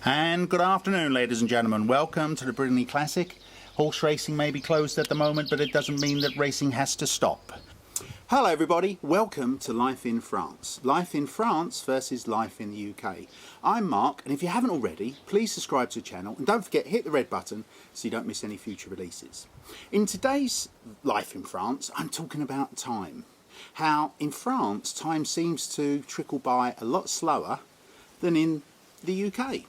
And good afternoon, ladies and gentlemen. Welcome to the Brittany Classic. Horse racing may be closed at the moment, but it doesn't mean that racing has to stop. Hello everybody, welcome to Life in France. Life in France versus life in the UK. I'm Mark, and if you haven't already, please subscribe to the channel and don't forget, hit the red button so you don't miss any future releases. In today's Life in France, I'm talking about time. How in France, time seems to trickle by a lot slower than in the UK.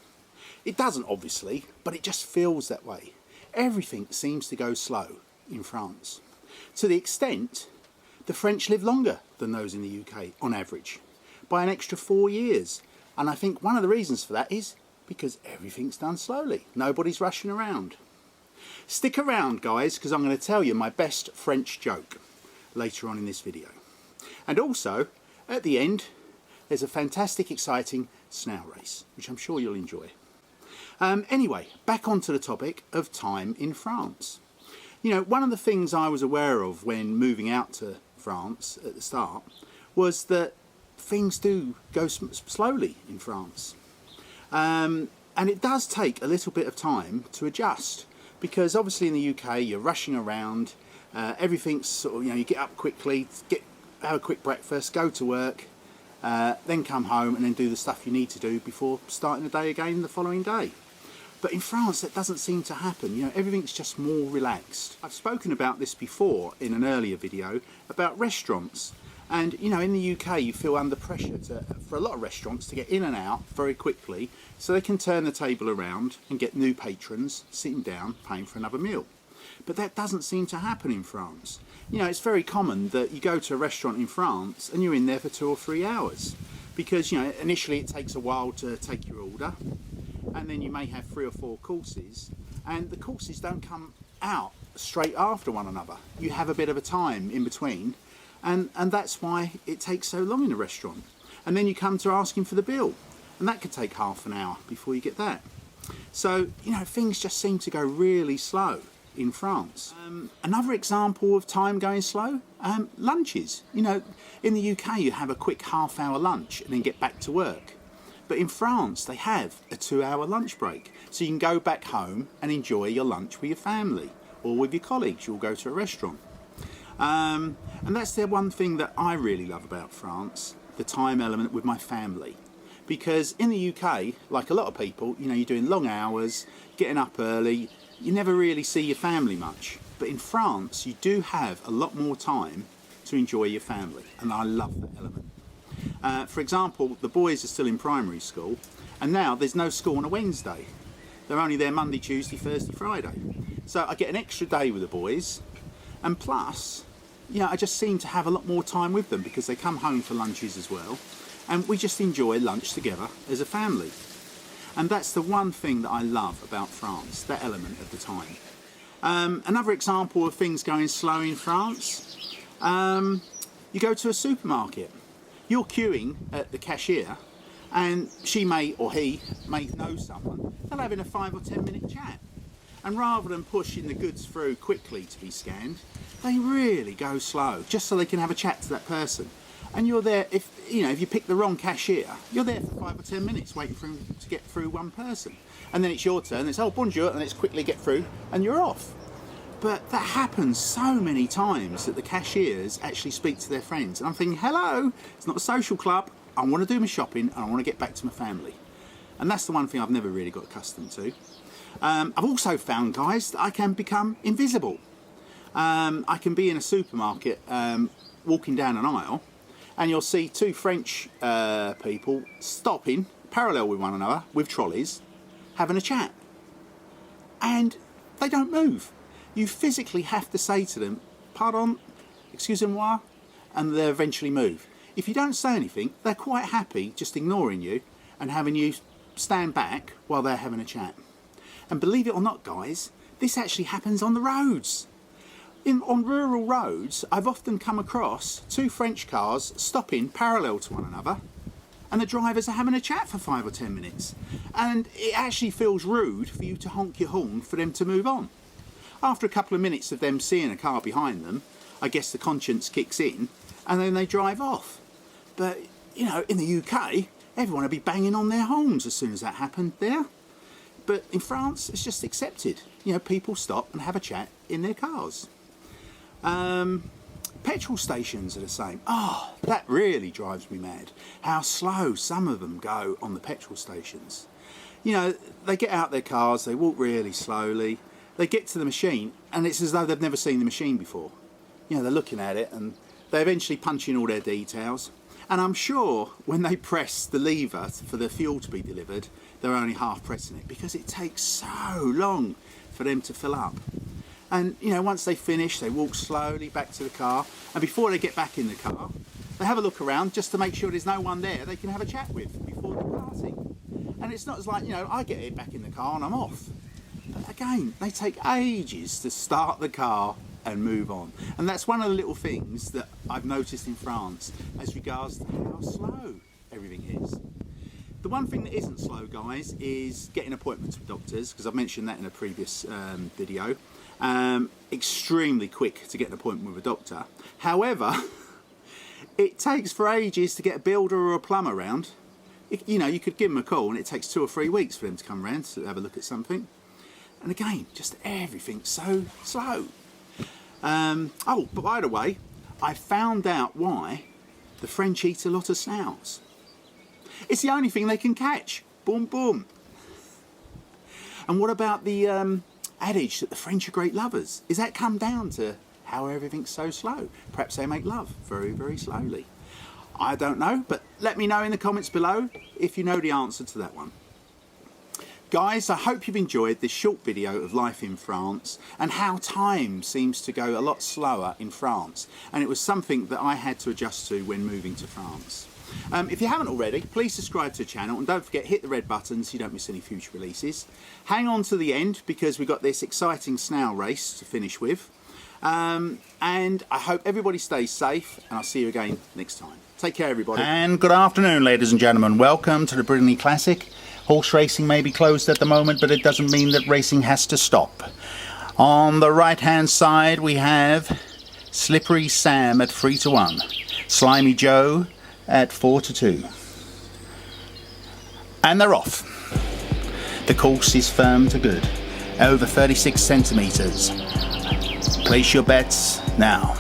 It doesn't obviously, but it just feels that way. Everything seems to go slow in France. To the extent the French live longer than those in the UK on average by an extra 4 years. And I think one of the reasons for that is because everything's done slowly. Nobody's rushing around. Stick around guys, because I'm going to tell you my best French joke later on in this video. And also at the end there's a fantastic exciting snail race which I'm sure you'll enjoy. Anyway, back onto the topic of time in France. You know, one of the things I was aware of when moving out to France at the start was that things do go slowly in France. And it does take a little bit of time to adjust, because obviously in the UK you're rushing around, everything's sort of, you know, you get up quickly, have a quick breakfast, go to work, then come home and then do the stuff you need to do before starting the day again the following day. But in France that doesn't seem to happen. You know, everything's just more relaxed. I've spoken about this before in an earlier video about restaurants, and you know, in the UK you feel under pressure for a lot of restaurants to get in and out very quickly so they can turn the table around and get new patrons sitting down paying for another meal. But that doesn't seem to happen in France. You know, it's very common that you go to a restaurant in France and you're in there for 2 or 3 hours, because you know, initially it takes a while to take your order, and then you may have 3 or 4 courses, and the courses don't come out straight after one another. You have a bit of a time in between, and that's why it takes so long in a restaurant. And then you come to asking for the bill, and that could take half an hour before you get that. So, you know, things just seem to go really slow in France. Another example of time going slow, lunches. You know, in the UK you have a quick half-hour lunch and then get back to work. But in France they have a 2-hour lunch break, so you can go back home and enjoy your lunch with your family or with your colleagues. You'll go to a restaurant. And that's the one thing that I really love about France, the time element with my family. Because in the UK, like a lot of people, you know, you're doing long hours, getting up early, you never really see your family much. But in France you do have a lot more time to enjoy your family, and I love that element. For example, the boys are still in primary school, and now there's no school on a Wednesday. They're only there Monday, Tuesday, Thursday, Friday. So I get an extra day with the boys, and plus, you know, I just seem to have a lot more time with them because they come home for lunches as well, and we just enjoy lunch together as a family. And that's the one thing that I love about France, that element of the time. Another example of things going slow in France, you go to a supermarket. You're queuing at the cashier, and she may, or he may know someone. They're having a 5 or 10 minute chat, and rather than pushing the goods through quickly to be scanned, they really go slow just so they can have a chat to that person. And you're there, if you pick the wrong cashier, you're there for 5 or 10 minutes waiting for him to get through one person, and then it's your turn. It's, oh, bonjour, and it's quickly get through and you're off. But that happens so many times that the cashiers actually speak to their friends. And I'm thinking, hello, it's not a social club. I want to do my shopping and I want to get back to my family. And that's the one thing I've never really got accustomed to. I've also found, guys, that I can become invisible. I can be in a supermarket walking down an aisle, and you'll see 2 French people stopping parallel with one another with trolleys, having a chat. And they don't move. You physically have to say to them, pardon, excusez-moi, and they'll eventually move. If you don't say anything, they're quite happy just ignoring you and having you stand back while they're having a chat. And believe it or not, guys, this actually happens on the roads. On rural roads, I've often come across 2 French cars stopping parallel to one another, and the drivers are having a chat for 5 or 10 minutes. And it actually feels rude for you to honk your horn for them to move on. After a couple of minutes of them seeing a car behind them, I guess the conscience kicks in and then they drive off. But, you know, in the UK, everyone would be banging on their horns as soon as that happened there. But in France, it's just accepted. You know, people stop and have a chat in their cars. Petrol stations are the same. Oh, that really drives me mad. How slow some of them go on the petrol stations. You know, they get out their cars, they walk really slowly, they get to the machine, and it's as though they've never seen the machine before. You know, they're looking at it and they eventually punch in all their details. And I'm sure when they press the lever for the fuel to be delivered, they're only half pressing it because it takes so long for them to fill up. And, you know, once they finish, they walk slowly back to the car. And before they get back in the car, they have a look around just to make sure there's no one there they can have a chat with before departing. And it's not as like, you know, I get it back in the car and I'm off. But again, they take ages to start the car and move on. And that's one of the little things that I've noticed in France as regards to how slow everything is. The one thing that isn't slow, guys, is getting appointments with doctors, because I've mentioned that in a previous video. Extremely quick to get an appointment with a doctor. However, it takes for ages to get a builder or a plumber around. You know, you could give them a call and it takes 2 or 3 weeks for them to come around to have a look at something. And again, just everything's so slow. Oh, but by the way, I found out why the French eat a lot of snails. It's the only thing they can catch. Boom, boom. And what about the adage that the French are great lovers? Is that come down to how everything's so slow? Perhaps they make love very, very slowly. I don't know, but let me know in the comments below if you know the answer to that one. Guys, I hope you've enjoyed this short video of life in France and how time seems to go a lot slower in France. And it was something that I had to adjust to when moving to France. If you haven't already, please subscribe to the channel and don't forget, hit the red button so you don't miss any future releases. Hang on to the end because we've got this exciting snail race to finish with. And I hope everybody stays safe and I'll see you again next time. Take care, everybody. And good afternoon, ladies and gentlemen. Welcome to the Brittany Classic. Horse racing may be closed at the moment, but it doesn't mean that racing has to stop. On the right-hand side, we have Slippery Sam at 3-1. Slimy Joe at 4-2. And they're off. The course is firm to good. Over 36 centimetres. Place your bets now.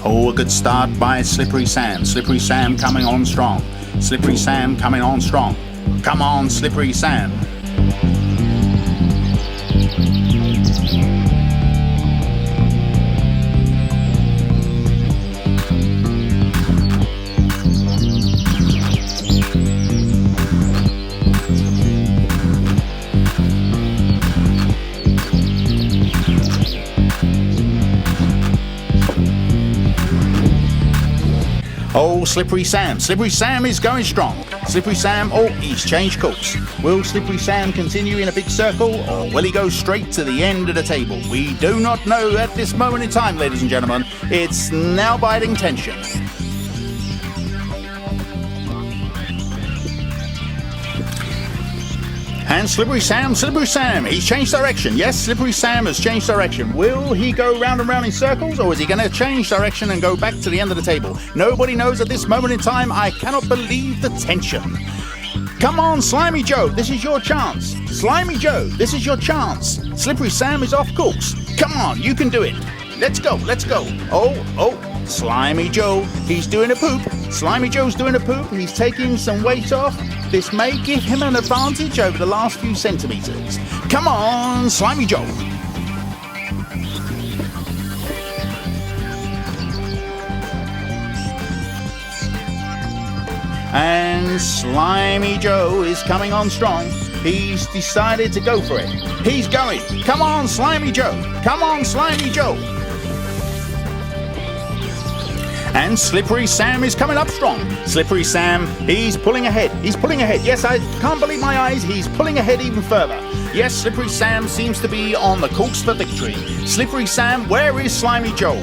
Oh, a good start by Slippery Sam. Slippery Sam coming on strong. Slippery Sam coming on strong. Come on, Slippery Sam. Oh, Slippery Sam. Slippery Sam is going strong. Slippery Sam, oh, he's changed course. Will Slippery Sam continue in a big circle, or will he go straight to the end of the table? We do not know at this moment in time, ladies and gentlemen. It's now biding tension. And Slippery Sam, he's changed direction. Yes, Slippery Sam has changed direction. Will he go round and round in circles, or is he going to change direction and go back to the end of the table? Nobody knows at this moment in time. I cannot believe the tension. Come on, Slimy Joe, this is your chance. Slimy Joe, this is your chance. Slippery Sam is off course. Come on, you can do it. Let's go, let's go. Oh, Slimy Joe, he's doing a poop. Slimy Joe's doing a poop. He's taking some weight off. This may give him an advantage over the last few centimetres. Come on, Slimy Joe. And Slimy Joe is coming on strong. He's decided to go for it. He's going. Come on, Slimy Joe. Come on, Slimy Joe. And Slippery Sam is coming up strong. Slippery Sam, he's pulling ahead. He's pulling ahead. Yes, I can't believe my eyes. He's pulling ahead even further. Yes, Slippery Sam seems to be on the course for victory. Slippery Sam, where is Slimy Joe?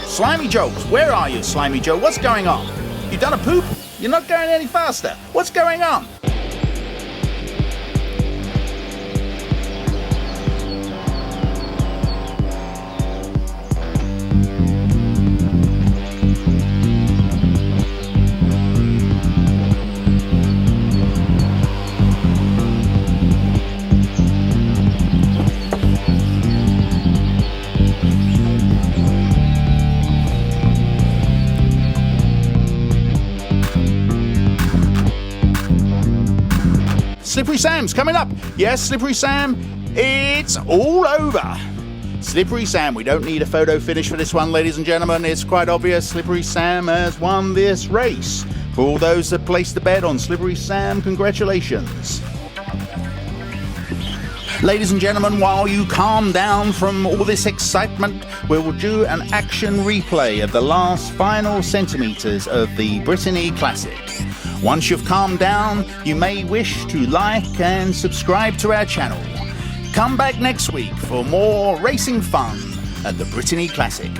Slimy Slimy Joe, where are you, Slimy Joe? What's going on? You done a poop? You're not going any faster. What's going on? Slippery Sam's coming up. Yes, Slippery Sam, it's all over. Slippery Sam, we don't need a photo finish for this one, ladies and gentlemen. It's quite obvious Slippery Sam has won this race. For all those that placed a bet on Slippery Sam, congratulations. Ladies and gentlemen, while you calm down from all this excitement, we will do an action replay of the last final centimetres of the Brittany Classic. Once you've calmed down, you may wish to like and subscribe to our channel. Come back next week for more racing fun at the Brittany Classic.